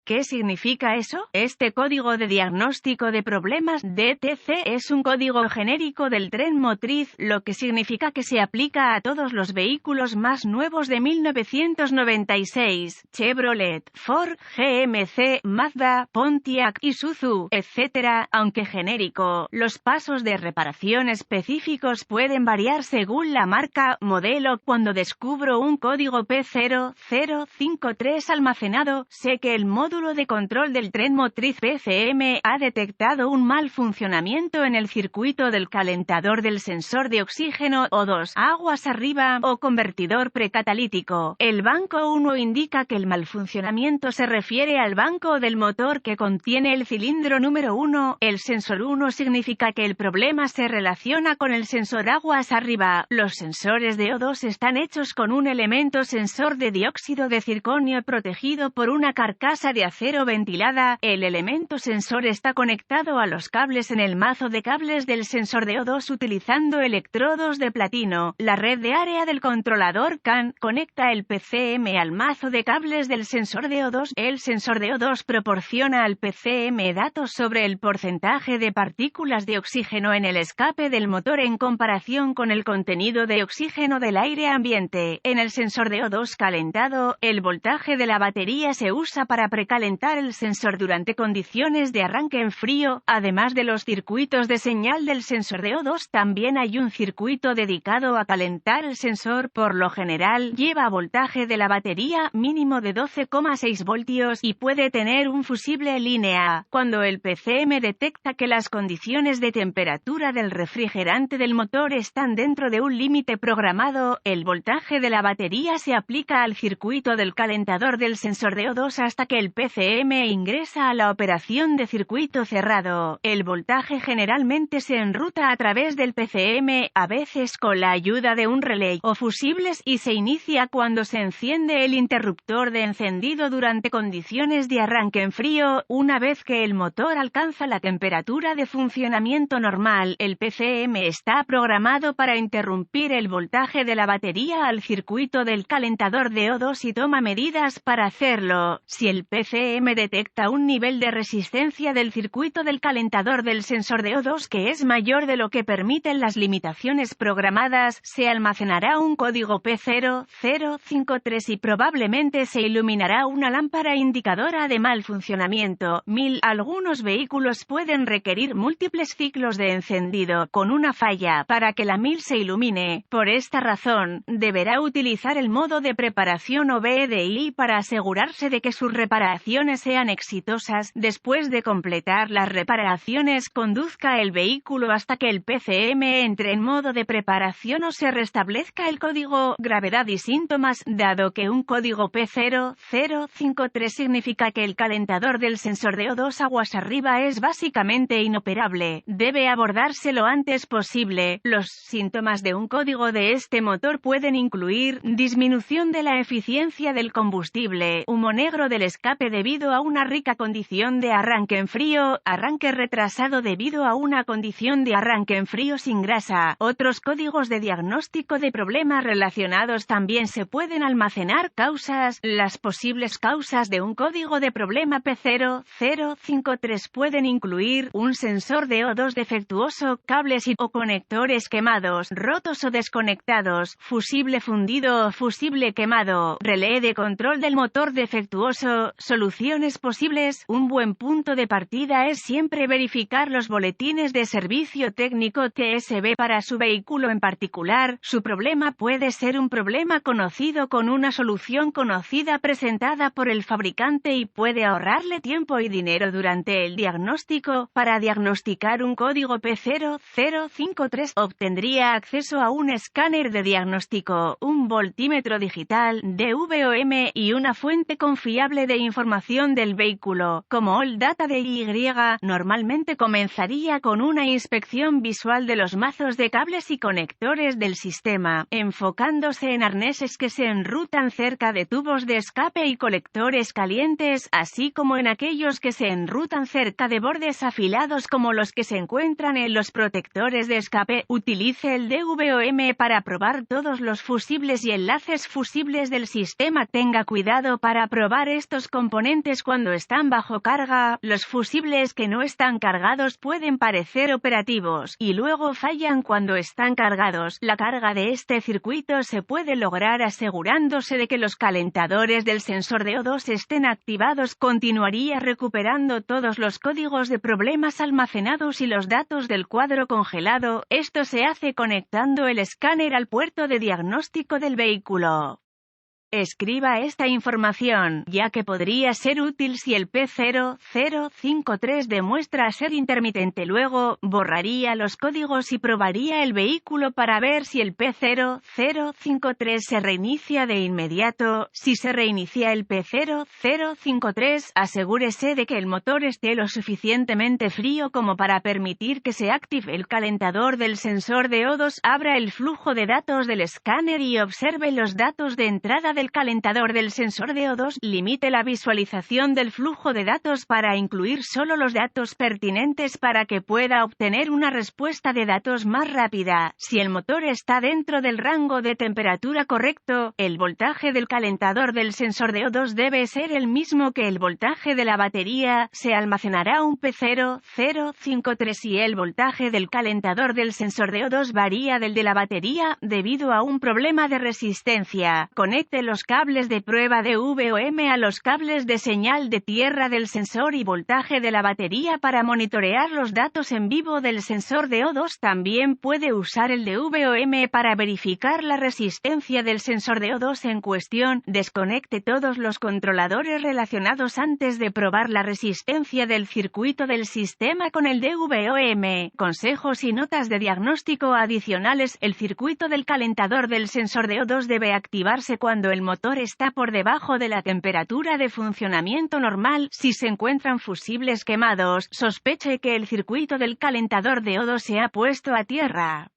¿Qué significa eso? Este código de diagnóstico de problemas DTC es un código genérico del tren motriz, lo que significa que se aplica a todos los vehículos más nuevos de 1996, Chevrolet, Ford, GMC, Mazda, Pontiac, Isuzu, etc. Aunque genérico, los pasos de reparación específicos pueden variar según la marca, modelo. Cuando descubro un código P0053 almacenado, sé que el módulo de control del tren motriz PCM ha detectado un mal funcionamiento en el circuito del calentador del sensor de oxígeno O2, aguas arriba, o convertidor precatalítico. El banco 1 indica que el mal funcionamiento se refiere al banco del motor que contiene el cilindro número 1. El sensor 1 significa que el problema se relaciona con el sensor aguas arriba. Los sensores de O2 están hechos con un elemento sensor de dióxido de circonio protegido por una carcasa de acero ventilada. El elemento sensor está conectado a los cables en el mazo de cables del sensor de O2 utilizando electrodos de platino. La red de área del controlador CAN conecta el PCM al mazo de cables del sensor de O2. El sensor de O2 proporciona al PCM datos sobre el porcentaje de partículas de oxígeno en el escape del motor en comparación con el contenido de oxígeno del aire ambiente. En el sensor de O2 calentado, el voltaje de la batería se usa para precalentar el sensor durante condiciones de arranque en frío. Además de los circuitos de señal del sensor de O2, también hay un circuito dedicado a calentar el sensor. Por lo general, lleva voltaje de la batería mínimo de 12,6 voltios y puede tener un fusible línea. Cuando el PCM detecta que las condiciones de temperatura del refrigerante del motor están dentro de un límite programado, el voltaje de la batería se aplica al circuito del calentador del sensor de O2 hasta que el PCM ingresa a la operación de circuito cerrado. El voltaje generalmente se enruta a través del PCM, a veces con la ayuda de un relé o fusibles, y se inicia cuando se enciende el interruptor de encendido durante condiciones de arranque en frío. Una vez que el motor alcanza la temperatura de funcionamiento normal, el PCM está programado para interrumpir el voltaje de la batería al circuito del calentador de O2 y toma medidas para hacerlo. Si el PCM detecta un nivel de resistencia del circuito del calentador del sensor de O2 que es mayor de lo que permiten las limitaciones programadas, se almacenará un código P0053 y probablemente se iluminará una lámpara indicadora de mal funcionamiento. Algunos vehículos pueden requerir múltiples ciclos de encendido con una falla para que la 1000 se ilumine. Por esta razón, deberá utilizar el modo de preparación o BDI para asegurarse de que sus reparaciones sean exitosas. Después de completar las reparaciones, conduzca el vehículo hasta que el PCM entre en modo de preparación o se restablezca el código. Gravedad y síntomas. Dado que un código P0053 significa que el calentador del sensor de O2 aguas arriba es básicamente inoperable, debe abordarse lo antes posible. Los síntomas de un código de este motor pueden incluir disminución de la eficiencia del combustible, humo negro del escape debido a una rica condición de arranque en frío, arranque retrasado debido a una condición de arranque en frío sin grasa. Otros códigos de diagnóstico de problemas relacionados también se pueden almacenar. Causas. Las posibles causas de un código de problema P0053 pueden incluir un sensor de O2 defectuoso, cables o conectores quemados, rotos o desconectados, fusible fundido o fusible quemado, relé de control del motor defectuoso. Soluciones posibles. Un buen punto de partida es siempre verificar los boletines de servicio técnico TSB para su vehículo en particular. Su problema puede ser un problema conocido con una solución conocida presentada por el fabricante y puede ahorrarle tiempo y dinero durante el diagnóstico. Para diagnosticar un código P0053, obtendría acceso a un escáner de diagnóstico, un voltímetro digital, DVOM y una fuente confiable de información del vehículo, como All Data DY. Normalmente comenzaría con una inspección visual de los mazos de cables y conectores del sistema, enfocándose en arneses que se enrutan cerca de tubos de escape y colectores calientes, así como en aquellos que se enrutan cerca de bordes afilados como los que se encuentran en los protectores de escape. Utilice el DVOM para probar todos los fusibles y enlaces fusibles del sistema. Tenga cuidado para probar estos componentes componentes cuando están bajo carga. Los fusibles que no están cargados pueden parecer operativos, y luego fallan cuando están cargados. La carga de este circuito se puede lograr asegurándose de que los calentadores del sensor de O2 estén activados. Continuaría recuperando todos los códigos de problemas almacenados y los datos del cuadro congelado. Esto se hace conectando el escáner al puerto de diagnóstico del vehículo. Escriba esta información, ya que podría ser útil si el P0053 demuestra ser intermitente. Luego, borraría los códigos y probaría el vehículo para ver si el P0053 se reinicia de inmediato. Si se reinicia el P0053, asegúrese de que el motor esté lo suficientemente frío como para permitir que se active el calentador del sensor de O2. Abra el flujo de datos del escáner y observe los datos de entrada del calentador del sensor de O2. Limite la visualización del flujo de datos para incluir solo los datos pertinentes para que pueda obtener una respuesta de datos más rápida. Si el motor está dentro del rango de temperatura correcto, el voltaje del calentador del sensor de O2 debe ser el mismo que el voltaje de la batería. Se almacenará un P0053 si el voltaje del calentador del sensor de O2 varía del de la batería debido a un problema de resistencia. Conecte los cables de prueba de VOM a los cables de señal de tierra del sensor y voltaje de la batería para monitorear los datos en vivo del sensor de O2. También puede usar el de VOM para verificar la resistencia del sensor de O2 en cuestión. Desconecte todos los controladores relacionados antes de probar la resistencia del circuito del sistema con el de VOM. Consejos y notas de diagnóstico adicionales. El circuito del calentador del sensor de O2 debe activarse cuando el motor está por debajo de la temperatura de funcionamiento normal. Si se encuentran fusibles quemados, sospeche que el circuito del calentador de O2 se ha puesto a tierra.